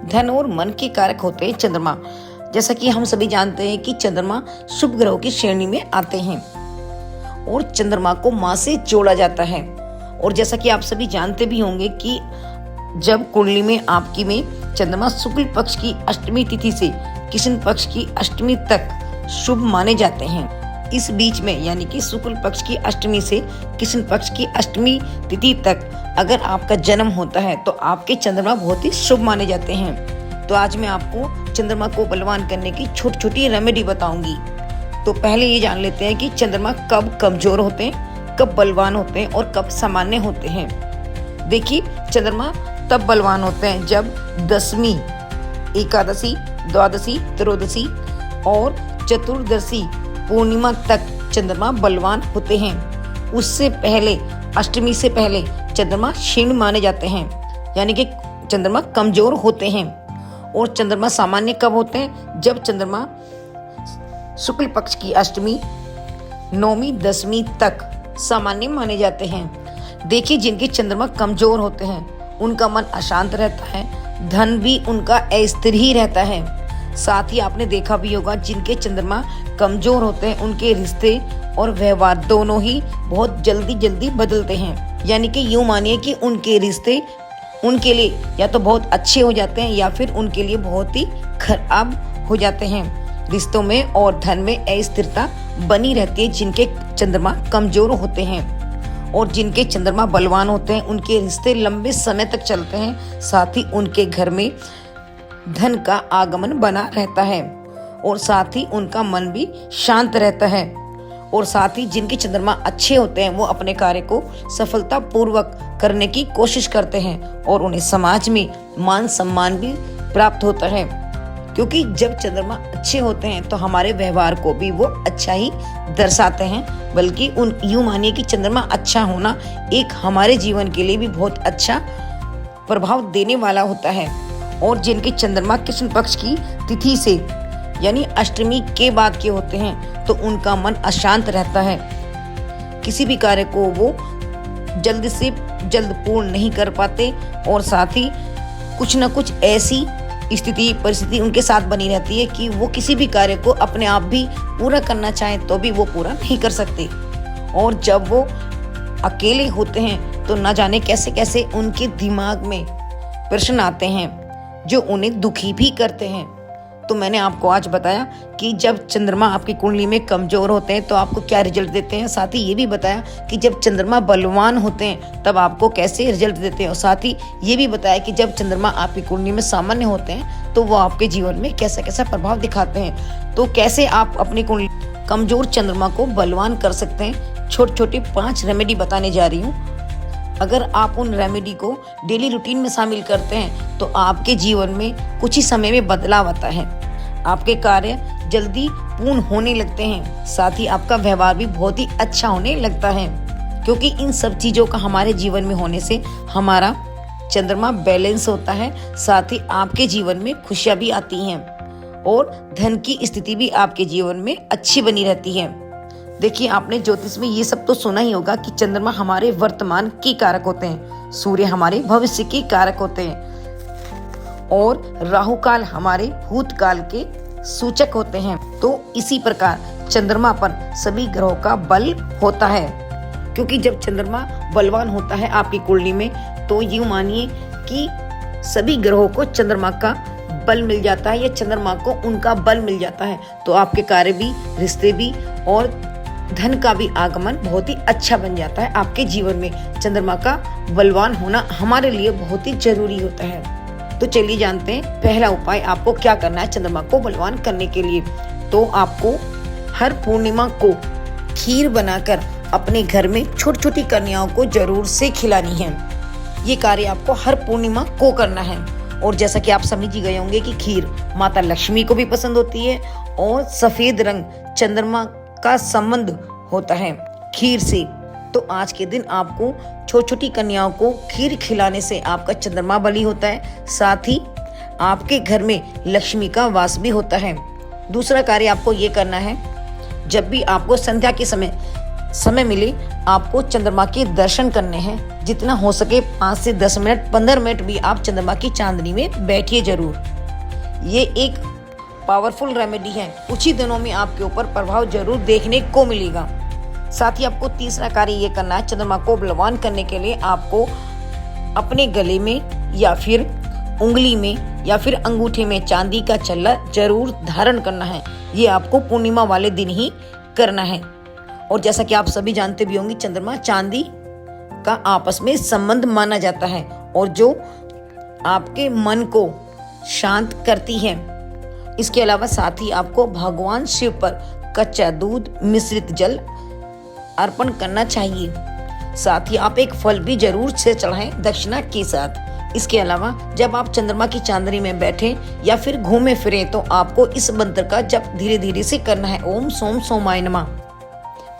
धन और मन के कारक होते हैं चंद्रमा। जैसा कि हम सभी जानते हैं कि चंद्रमा शुभ ग्रहों की श्रेणी में आते हैं और चंद्रमा को मां से जोड़ा जाता है। और जैसा कि आप सभी जानते भी होंगे कि जब कुंडली में आपकी में चंद्रमा शुक्ल पक्ष की अष्टमी तिथि से कृष्ण पक्ष की अष्टमी तक शुभ माने जाते हैं। इस बीच में यानी कि शुक्ल पक्ष की अष्टमी से कृष्ण पक्ष की अष्टमी तिथि तक अगर आपका जन्म होता है तो आपके चंद्रमा बहुत ही शुभ माने जाते हैं। तो आज मैं आपको चंद्रमा को बलवान करने की छोटी छोटी रेमेडी बताऊंगी। तो पहले ये जान लेते हैं कि चंद्रमा कब कमजोर होते हैं, कब बलवान होते हैं और कब सामान्य होते हैं। देखिए, चंद्रमा तब बलवान होते हैं जब दशमी, एकादशी, द्वादशी, त्रयोदशी और चतुर्दशी पूर्णिमा तक चंद्रमा बलवान होते हैं। उससे पहले अष्टमी से पहले चंद्रमा क्षीण माने जाते हैं, यानी कि चंद्रमा कमजोर होते हैं। और चंद्रमा सामान्य कब होते हैं? जब चंद्रमा शुक्ल पक्ष की अष्टमी, नौवीं, दसवीं तक सामान्य माने जाते हैं। देखिए, जिनके चंद्रमा कमजोर होते हैं उनका मन अशांत रहता है, धन भी उनका अस्थिर ही रहता है। साथ ही आपने देखा भी होगा जिनके चंद्रमा कमजोर होते हैं उनके रिश्ते और व्यवहार दोनों ही बहुत जल्दी जल्दी बदलते हैं। यानी कि यूं मानिए कि उनके रिश्ते उनके लिए या तो बहुत अच्छे हो जाते हैं या फिर उनके लिए बहुत ही खराब हो जाते हैं। रिश्तों में और धन में अस्थिरता बनी रहती है जिनके चंद्रमा कमजोर होते हैं। और जिनके चंद्रमा बलवान होते हैं उनके रिश्ते लंबे समय तक चलते हैं। साथ ही उनके घर में धन का आगमन बना रहता है और साथ ही उनका मन भी शांत रहता है। और साथ ही जिनके चंद्रमा अच्छे होते हैं वो अपने कार्य को सफलता पूर्वक करने की कोशिश करते हैं और उन्हें समाज में मान सम्मान भी प्राप्त होता है। क्योंकि जब चंद्रमा अच्छे होते हैं तो हमारे व्यवहार को भी वो अच्छा ही दर्शाते हैं। बल्कि यूं मानिए कि चंद्रमा अच्छा होना एक हमारे जीवन के लिए भी बहुत अच्छा प्रभाव देने वाला होता है। और जिनके चंद्रमा कृष्ण पक्ष की तिथि से यानी अष्टमी के बाद के होते हैं तो उनका मन अशांत रहता है। किसी भी कार्य को वो जल्द से जल्द पूर्ण नहीं कर पाते और साथ ही कुछ न कुछ ऐसी स्थिति परिस्थिति उनके साथ बनी रहती है कि वो किसी भी कार्य को अपने आप भी पूरा करना चाहें तो भी वो पूरा नहीं कर सकते। और जब वो अकेले होते हैं तो न जाने कैसे कैसे उनके दिमाग में प्रश्न आते हैं जो उन्हें दुखी भी करते हैं। तो मैंने आपको आज बताया कि जब चंद्रमा आपकी कुंडली में कमजोर होते हैं तो आपको क्या रिजल्ट देते हैं। साथ ही ये भी बताया कि जब चंद्रमा बलवान होते हैं तब आपको कैसे रिजल्ट देते हैं। और साथ ही ये भी बताया कि जब चंद्रमा आपकी कुंडली में सामान्य होते हैं तो वो आपके जीवन में कैसा कैसा प्रभाव दिखाते हैं। तो कैसे आप अपनी कुंडली कमजोर चंद्रमा को बलवान कर सकते हैं, छोटी छोटी 5 रेमेडी बताने जा रही हूँ। अगर आप उन रेमेडी को डेली रूटीन में शामिल करते हैं तो आपके जीवन में कुछ ही समय में बदलाव आता है। आपके कार्य जल्दी पूर्ण होने लगते हैं। साथ ही आपका व्यवहार भी बहुत ही अच्छा होने लगता है। क्योंकि इन सब चीजों का हमारे जीवन में होने से हमारा चंद्रमा बैलेंस होता है। साथ ही आपके जीवन में खुशियां भी आती हैं और धन की स्थिति भी आपके जीवन में अच्छी बनी रहती है। देखिए, आपने ज्योतिष में ये सब तो सुना ही होगा कि चंद्रमा हमारे वर्तमान के कारक होते हैं, सूर्य हमारे भविष्य के कारक होते हैं और राहु काल हमारे भूतकाल के सूचक होते हैं। तो इसी प्रकार चंद्रमा पर सभी ग्रहों का बल होता है। क्योंकि जब चंद्रमा बलवान होता है आपकी कुंडली में तो यूं मानिए कि सभी ग्रहों को चंद्रमा का बल मिल जाता है या चंद्रमा को उनका बल मिल जाता है। तो आपके कार्य भी, रिश्ते भी और धन का भी आगमन बहुत ही अच्छा बन जाता है। आपके जीवन में चंद्रमा का बलवान होना हमारे लिए बहुत ही जरूरी होता है। तो चलिए जानते हैं पहला उपाय आपको क्या करना है चंद्रमा को बलवान करने के लिए। तो आपको हर पूर्णिमा को खीर बनाकर अपने घर में छोटी छोटी कन्याओं को जरूर से खिलानी है। ये कार्य आपको हर पूर्णिमा को करना है। और जैसा कि आप समझ ही गए होंगे कि खीर माता लक्ष्मी को भी पसंद होती है और सफेद रंग चंद्रमा का संबंध होता है खीर से। तो आज के दिन आपको छोटी छोटी कन्याओं को खीर खिलाने से आपका चंद्रमा बली होता है। साथ ही आपके घर में लक्ष्मी का वास भी होता है। दूसरा कार्य आपको ये करना है, जब भी आपको संध्या के समय मिले आपको चंद्रमा के दर्शन करने हैं। जितना हो सके 5 से 10 मिनट 15 मिनट भी आप चंद्रमा की चांदनी में बैठिए जरूर। ये एक पावरफुल रेमेडी है, कुछ ही दिनों में आपके ऊपर प्रभाव जरूर देखने को मिलेगा। साथ ही आपको तीसरा कार्य ये करना है, चंद्रमा को बलवान करने के लिए आपको अपने गले में या फिर उंगली में या फिर अंगूठे में चांदी का छल्ला जरूर धारण करना है। ये आपको पूर्णिमा वाले दिन ही करना है। और जैसा कि आप सभी जानते भी होंगे, चंद्रमा चांदी का आपस में संबंध माना जाता है और जो आपके मन को शांत करती है। इसके अलावा साथ ही आपको भगवान शिव पर कच्चा दूध मिश्रित जल अर्पण करना चाहिए। साथ ही आप एक फल भी जरूर से चढ़ाएं दक्षिणा के साथ। इसके अलावा जब आप चंद्रमा की चांदनी में बैठें या फिर घूमे फिरें तो आपको इस मंत्र का जप धीरे धीरे से करना है, ओम सोम सोमाय नमः।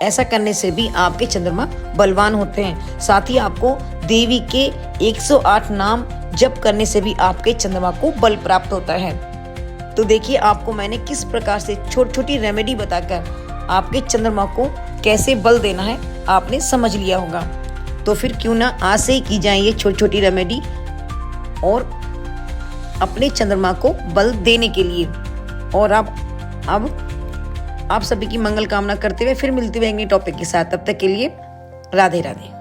ऐसा करने से भी आपके चंद्रमा बलवान होते हैं। साथ ही आपको देवी के 108 नाम जप करने से भी आपके चंद्रमा को बल प्राप्त होता है। तो देखिए, आपको मैंने किस प्रकार से छोटी छोटी रेमेडी बताकर आपके चंद्रमा को कैसे बल देना है आपने समझ लिया होगा। तो फिर क्यों ना आज से ही की जाए ये छोटी छोटी रेमेडी और अपने चंद्रमा को बल देने के लिए। और अब आप सभी की मंगल कामना करते हुए फिर मिलते हुए टॉपिक के साथ। तब तक के लिए राधे राधे।